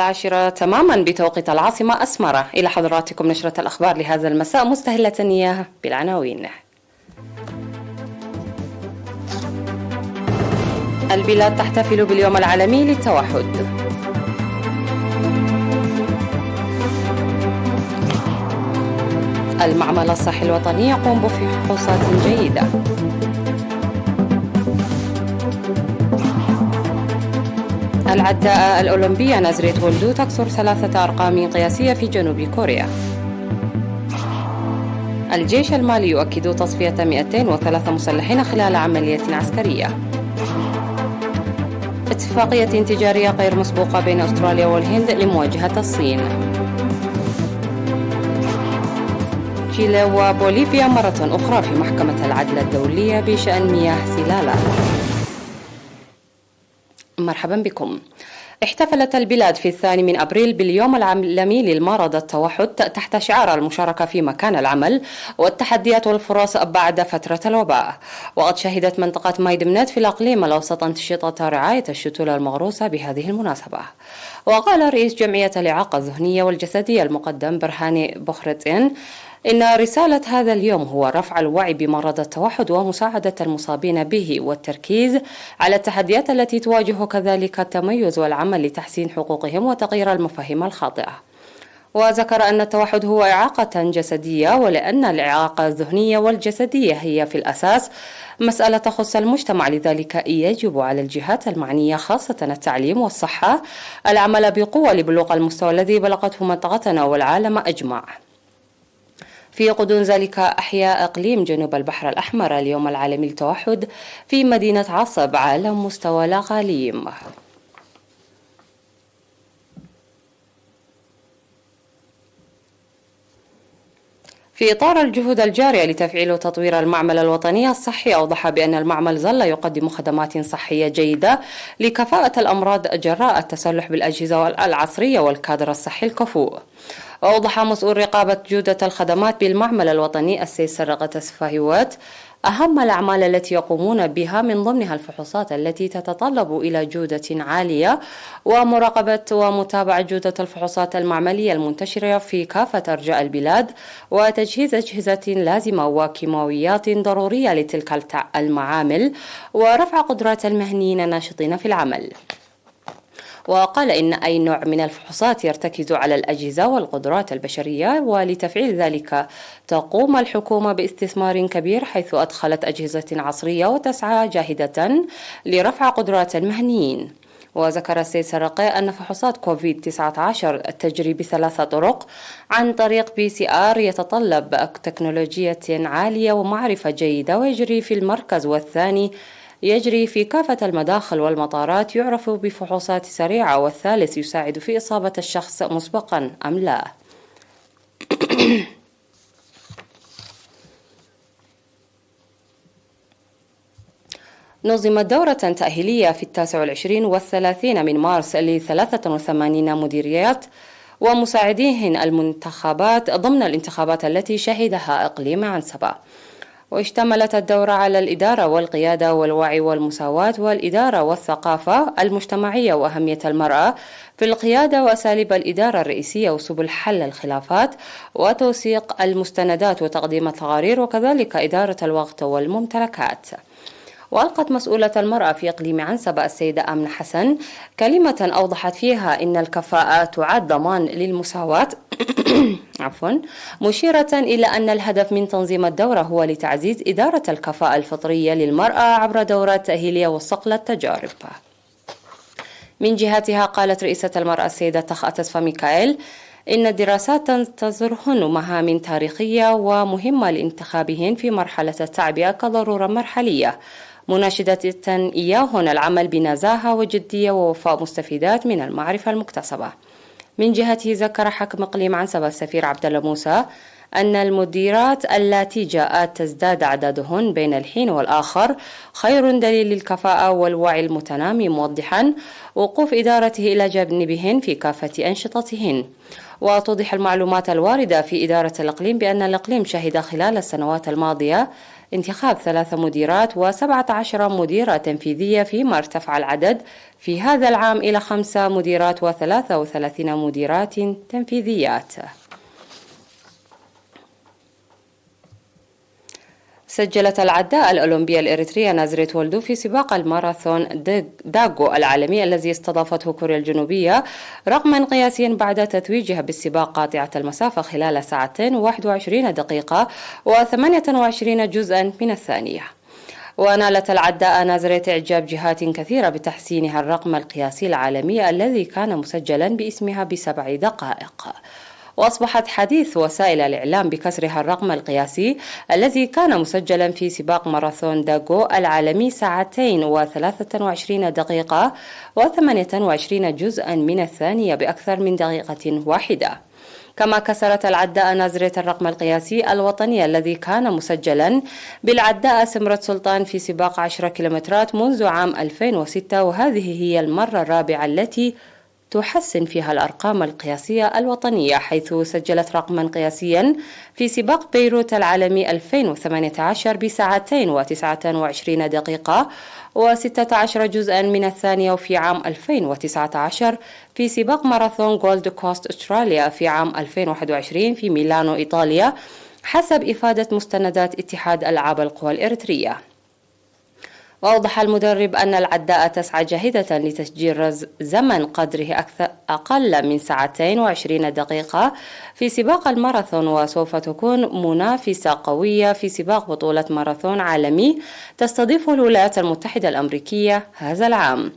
10 تماما بتوقيت العاصمة أسمرة. إلى حضراتكم نشرة الأخبار لهذا المساء، مستهلة إياه بالعناوين. البلاد تحتفل باليوم العالمي للتوحد. المعمل الصحي الوطني يقوم بفحوصات جيدة. العداء الأولمبية نازريت ولدو تكسر 3 أرقام قياسية في جنوب كوريا. الجيش المالي يؤكد تصفية 203 مسلحين خلال عملية عسكرية. اتفاقية تجارية غير مسبوقة بين أستراليا والهند لمواجهة الصين. تشيلي وبوليفيا مرة أخرى في محكمة العدل الدولية بشأن مياه سلالة. مرحبا بكم. احتفلت البلاد في 2 أبريل باليوم العالمي للمرض التوحد تحت شعار المشاركة في مكان العمل والتحديات والفرص بعد فترة الوباء. وقد شهدت منطقة مايدمنت في الأقليم الأوسط أنشطة رعاية الشتول المغروسة بهذه المناسبة. وقال رئيس جمعية الإعاقة الذهنية والجسدية المقدم برهاني بوخرتين إن رسالة هذا اليوم هو رفع الوعي بمرض التوحد ومساعدة المصابين به والتركيز على التحديات التي تواجه، كذلك التميز والعمل لتحسين حقوقهم وتغيير المفاهيم الخاطئة. وذكر أن التوحد هو إعاقة جسدية، ولأن الإعاقة الذهنية والجسدية هي في الأساس مسألة تخص المجتمع، لذلك يجب على الجهات المعنية خاصة التعليم والصحة العمل بقوة لبلوغ المستوى الذي بلغته منطقتنا والعالم أجمع. في غضون ذلك أحيا إقليم جنوب البحر الأحمر اليوم العالمي للتوحد في مدينة عصب على مستوى الأقاليم. في إطار الجهود الجارية لتفعيل وتطوير المعمل الوطني الصحي، أوضح بأن المعمل ظل يقدم خدمات صحية جيدة لكفاءة الأمراض جراء التسلح بالأجهزة العصرية والكادر الصحي الكفؤ. وأوضح مسؤول رقابة جودة الخدمات بالمعمل الوطني السيد سرقة سفاهيوات أهم الأعمال التي يقومون بها، من ضمنها الفحوصات التي تتطلب إلى جودة عالية ومراقبة ومتابعة جودة الفحوصات المعملية المنتشرة في كافة أرجاء البلاد، وتجهيز أجهزة لازمة وكيماويات ضرورية لتلك المعامل، ورفع قدرات المهنيين الناشطين في العمل. وقال إن أي نوع من الفحوصات يرتكز على الأجهزة والقدرات البشرية، ولتفعيل ذلك تقوم الحكومة باستثمار كبير، حيث أدخلت أجهزة عصرية وتسعى جاهدة لرفع قدرات المهنيين. وذكر السيد سرقي أن فحوصات كوفيد-19 تجري ب3 طرق: عن طريق PCR يتطلب تكنولوجيا عالية ومعرفة جيدة ويجري في المركز، والثاني يجري في كافة المداخل والمطارات يعرف بفحوصات سريعة، والثالث يساعد في إصابة الشخص مسبقا أم لا. نظمت دورة تأهيلية في 29 والثلاثين من مارس ل83 مديريات ومساعديهن المنتخبات ضمن الانتخابات التي شهدها إقليم عنسبة. واشتملت الدورة على الإدارة والقيادة والوعي والمساواة والإدارة والثقافة المجتمعية وأهمية المرأة في القيادة وأساليب الإدارة الرئيسية وسبل حل الخلافات وتوثيق المستندات وتقديم التقارير، وكذلك إدارة الوقت والممتلكات. وألقت مسؤولة المرأة في إقليم عنسبة السيدة آمنة حسن كلمة أوضحت فيها إن الكفاءة تعد ضمان للمساواة مشيرة إلى أن الهدف من تنظيم الدورة هو لتعزيز إدارة الكفاءة الفطرية للمرأة عبر دورات تأهيلية وصقل التجارب. من جهتها قالت رئيسة المرأة السيدة تخأتسفا ميكائيل إن الدراسات تنتظرهن مهام تاريخية ومهمة لانتخابهن في مرحلة التعبئة كضرورة مرحلية، مناشدة إياهن العمل بنزاهة وجدية ووفاء مستفيدات من المعرفة المكتسبة. من جهته ذكر حكم إقليم عنسبة السفير عبد الله موسى أن المديرات اللاتي جاءت تزداد أعدادهن بين الحين والآخر خير دليل للكفاءة والوعي المتنامي، موضحا وقوف إدارته إلى جانبهن في كافة أنشطتهن. وتوضح المعلومات الواردة في إدارة الإقليم بأن الإقليم شهد خلال السنوات الماضية انتخاب 3 مديرات و17 مديرة تنفيذية، فيما ارتفع العدد في هذا العام إلى 5 مديرات و33 مديرات تنفيذيات. سجلت العداءة الأولمبية الإريترية نازريت ولدو في سباق الماراثون داغو العالمي الذي استضافته كوريا الجنوبية رقما قياسيا بعد تتويجها بالسباق قاطعة المسافة خلال 2 و21 دقيقة و28 جزءا من الثانية. ونالت العداءة نازريت إعجاب جهات كثيرة بتحسينها الرقم القياسي العالمي الذي كان مسجلا باسمها ب7 دقائق. وأصبحت حديث وسائل الإعلام بكسرها الرقم القياسي الذي كان مسجلا في سباق ماراثون داغو العالمي 2 و23 دقيقة و28 جزءا من الثانية بأكثر من دقيقة واحدة. كما كسرت العداءة نازريت الرقم القياسي الوطني الذي كان مسجلا بالعداءة سمرة سلطان في سباق 10 كيلومترات منذ عام 2006، وهذه هي المرة الرابعة التي تحسن فيها الأرقام القياسية الوطنية، حيث سجلت رقما قياسيا في سباق بيروت العالمي 2018 ب2 و29 دقيقة و16 جزءا من الثانية، وفي عام 2019 في سباق ماراثون جولد كوست أستراليا في عام 2021 في ميلانو إيطاليا، حسب إفادة مستندات اتحاد ألعاب القوى الإريترية. وأوضح المدرب أن العداءة تسعى جاهدة لتسجيل زمن قدره أقل من 2 و20 دقيقة في سباق الماراثون، وسوف تكون منافسة قوية في سباق بطولة ماراثون عالمي تستضيفه الولايات المتحدة الأمريكية هذا العام.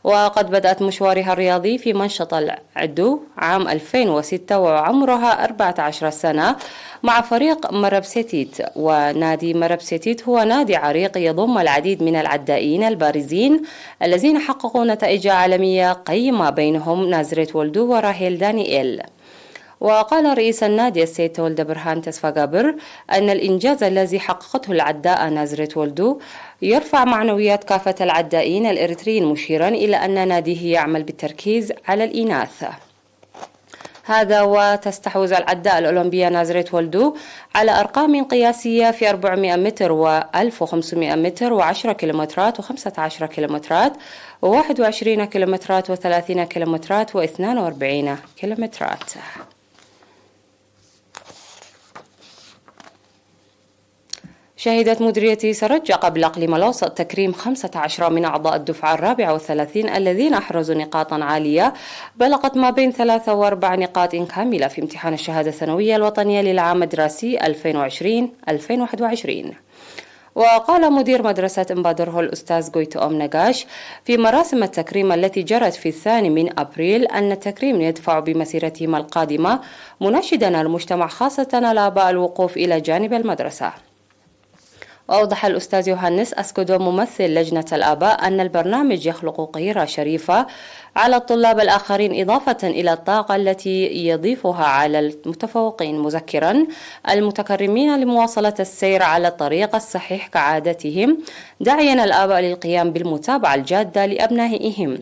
وقد بدأت مشوارها الرياضي في منشط العدو عام 2006 وعمرها 14 سنة مع فريق مربسيتيت. ونادي مربسيتيت هو نادي عريق يضم العديد من العدائين البارزين الذين حققوا نتائج عالمية قيمة، بينهم نازريت ولدو وراهيل دانييل. وقال رئيس النادي السيد تولد برهان تسفاغابر أن الإنجاز الذي حققته العداءة نازريت ولدو يرفع معنويات كافة العدائين الإريتريين، مشيرا إلى أن ناديه يعمل بالتركيز على الإناث. هذا وتستحوذ العداءة الأولمبية نازريت ولدو على أرقام قياسية في 400 متر و1500 متر و10 كيلومترات و15 كيلومترات و21 كيلومترات و30 كيلومترات و42 كيلومترات. شهدت مديرية سرج قبل الإقليم الأوسط تكريم 15 من أعضاء الدفعة 34 الذين أحرزوا نقاطا عالية بلغت ما بين 3 و4 نقاط كاملة في امتحان الشهادة الثانوية الوطنية للعام الدراسي 2020-2021. وقال مدير مدرسة إمبادره الأستاذ غويتو أم نغاش في مراسم التكريم التي جرت في 2 أبريل أن التكريم يدفع بمسيرتهم القادمة، مناشدا المجتمع خاصة الآباء الوقوف إلى جانب المدرسة. وأوضح الأستاذ يوهانس أسكودو ممثل لجنة الآباء أن البرنامج يخلق قيرة شريفة على الطلاب الآخرين إضافة إلى الطاقة التي يضيفها على المتفوقين، مذكرا المتكرمين لمواصلة السير على الطريق الصحيح كعادتهم، داعيا الآباء للقيام بالمتابعة الجادة لأبنائهم.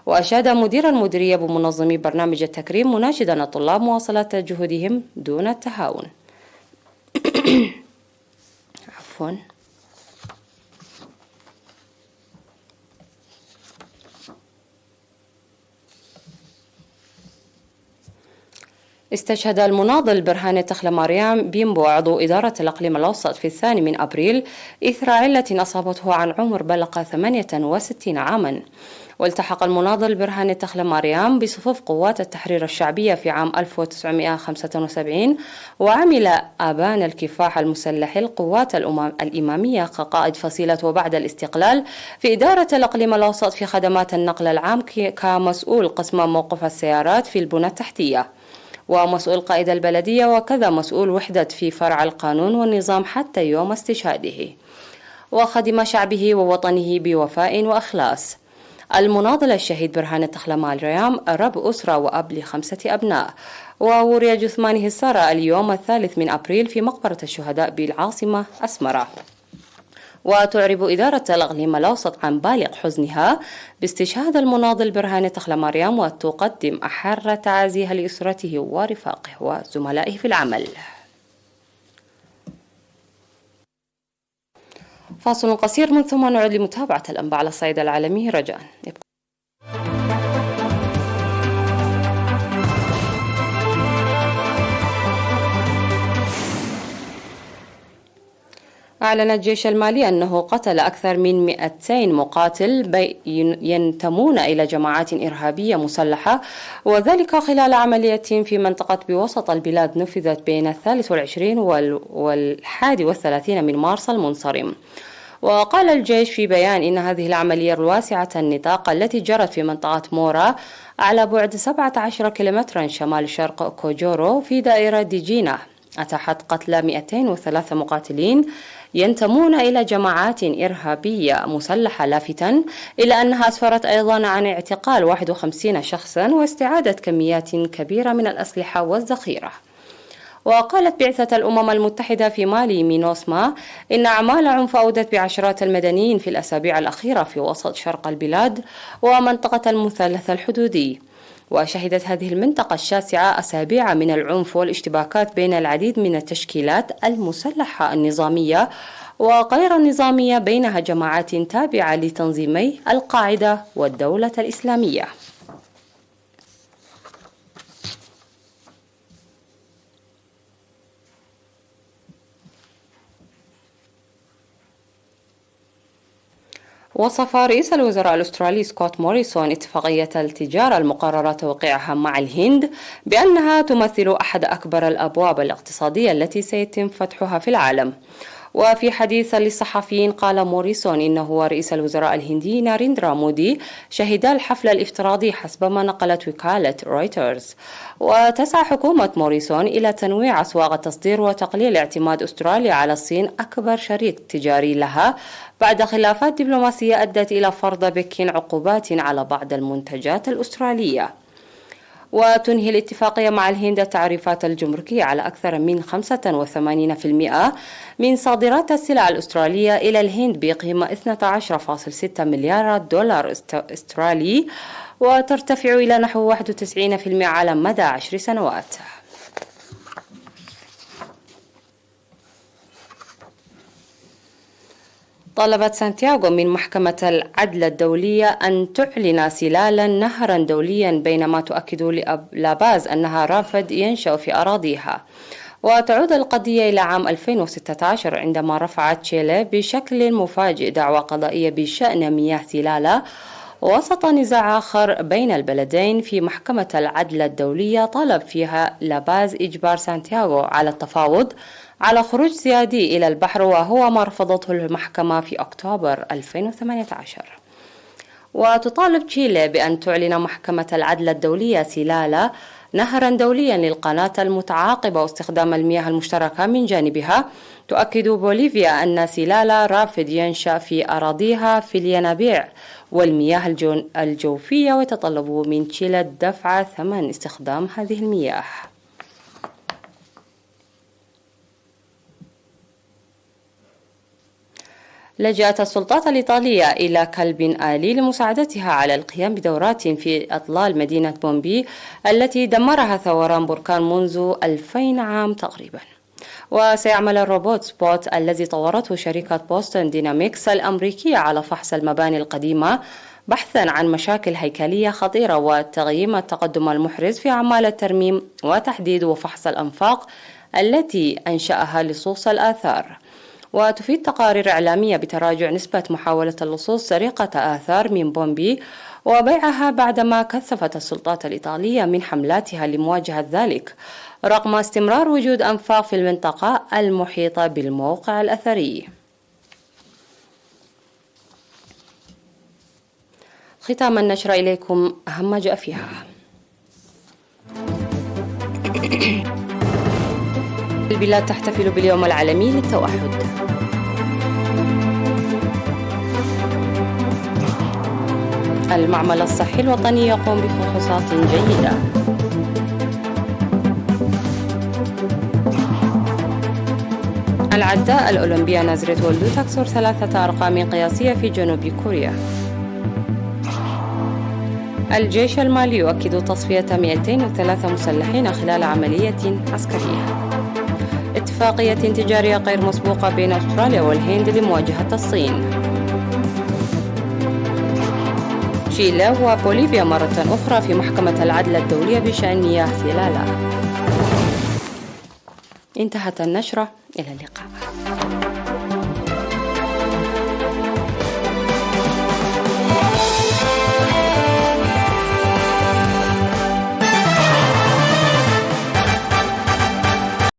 وأشاد مدير المديرية بمنظمي برنامج التكريم مناشدا الطلاب مواصلة جهودهم دون التهاون. عفوا. استشهد المناضل برهان تخلماريام بيمبو عضو إدارة الإقليم الأوسط في 2 أبريل إثر علة أصابته عن عمر بلغ 68 عاما. والتحق المناضل برهان تخلماريام بصفوف قوات التحرير الشعبية في عام 1975، وعمل آبان الكفاح المسلح القوات الإمامية كقائد فصيلة وبعد الاستقلال في إدارة الإقليم الأوسط في خدمات النقل العام كمسؤول قسم موقف السيارات في البنى التحتية، ومسؤول قائد البلدية، وكذا مسؤول وحدة في فرع القانون والنظام حتى يوم استشهاده. وخدم شعبه ووطنه بوفاء وإخلاص. المناضل الشهيد برهان تخلماريام رب أسرة وأب ل5 أبناء، ووري جثمانه السارة اليوم 3 أبريل في مقبرة الشهداء بالعاصمة أسمرة. وتعرب إدارة الإقليم الأوسط عن بالغ حزنها باستشهاد المناضل برهان تخلماريام، وتقدم أحر تعازيها لأسرته ورفاقه وزملائه في العمل. فاصل قصير من ثم نعود لمتابعة الأنباء على الصعيد العالمي رجاء. أعلن الجيش المالي أنه قتل أكثر من 200 مقاتل ينتمون إلى جماعات إرهابية مسلحة، وذلك خلال عملية في منطقة بوسط البلاد نفذت بين 23 وال31 من مارس المنصرم. وقال الجيش في بيان إن هذه العملية الواسعة النطاق التي جرت في منطقة مورا على بعد 17 كيلومترا شمال شرق كوجورو في دائرة ديجينا أتاحت قتل 203 مقاتلين ينتمون إلى جماعات إرهابية مسلحة، لافتا إلى أنها أسفرت أيضا عن اعتقال 51 شخصا واستعادة كميات كبيرة من الأسلحة والذخيرة. وقالت بعثة الأمم المتحدة في مالي مينوسما إن أعمال عنف أودت بعشرات المدنيين في الأسابيع الأخيرة في وسط شرق البلاد ومنطقة المثلث الحدودي. وشهدت هذه المنطقة الشاسعة أسابيع من العنف والاشتباكات بين العديد من التشكيلات المسلحة النظامية وغير النظامية بينها جماعات تابعة لتنظيمي القاعدة والدولة الإسلامية. وصف رئيس الوزراء الأسترالي سكوت موريسون اتفاقية التجارة المقررة توقيعها مع الهند بأنها تمثل أحد أكبر الأبواب الاقتصادية التي سيتم فتحها في العالم. وفي حديث للصحفيين قال موريسون إنه ورئيس الوزراء الهندي ناريندرا مودي شهدا الحفل الافتراضي حسب ما نقلت وكالة رويترز. وتسعى حكومة موريسون إلى تنويع أسواق التصدير وتقليل اعتماد أستراليا على الصين أكبر شريك تجاري لها بعد خلافات دبلوماسية أدت إلى فرض بكين عقوبات على بعض المنتجات الأسترالية. وتنهي الاتفاقية مع الهند التعريفات الجمركية على أكثر من 85% من صادرات السلع الأسترالية إلى الهند بقيمة 12.6 مليار دولار استرالي، وترتفع إلى نحو 91% على مدى 10 سنوات. طلبت سانتياغو من محكمة العدل الدولية أن تعلن سلالا نهرا دوليا، بينما تؤكد لاباز أنها رافد ينشأ في أراضيها. وتعود القضية إلى عام 2016 عندما رفعت تشيلي بشكل مفاجئ دعوى قضائية بشأن مياه سلالة وسط نزاع آخر بين البلدين في محكمة العدل الدولية طلب فيها لاباز إجبار سانتياغو على التفاوض على خروج سيادي إلى البحر، وهو ما رفضته المحكمة في أكتوبر 2018. وتطالب تشيلي بأن تعلن محكمة العدل الدولية سلالة نهرا دوليا للقناة المتعاقبة واستخدام المياه المشتركة من جانبها. تؤكد بوليفيا أن سلالة رافد ينشأ في أراضيها في الينابيع والمياه الجوفية، ويتطلب من تشيلي دفع ثمن استخدام هذه المياه. لجأت السلطات الإيطالية إلى كلب آلي لمساعدتها على القيام بدورات في أطلال مدينة بومبي التي دمرها ثوران بركان منذ 2000 عام تقريبا. وسيعمل الروبوت سبوت الذي طورته شركة بوستون ديناميكس الأمريكية على فحص المباني القديمة بحثا عن مشاكل هيكلية خطيرة وتقييم التقدم المحرز في أعمال الترميم وتحديد وفحص الأنفاق التي أنشأها لصوص الآثار. وتفيد تقارير إعلامية بتراجع نسبة محاولة اللصوص سرقة آثار من بومبي وبيعها بعدما كثفت السلطات الإيطالية من حملاتها لمواجهة ذلك، رغم استمرار وجود أنفاق في المنطقة المحيطة بالموقع الأثري. ختام النشرة إليكم أهم ما جاء فيها. البلاد تحتفل باليوم العالمي للتوحد. المعمل الصحي الوطني يقوم بفحوصات جيدة. العداء الأولمبية نازريت ولدو تكسر 3 أرقام قياسية في جنوب كوريا. الجيش المالي يؤكد تصفية 203 مسلحين خلال عملية عسكرية. اتفاقية تجارية غير مسبوقة بين أستراليا والهند لمواجهة الصين. تشيلي وبوليفيا مرة أخرى في محكمة العدل الدولية بشأن مياه سلالة. انتهت النشرة، إلى اللقاء.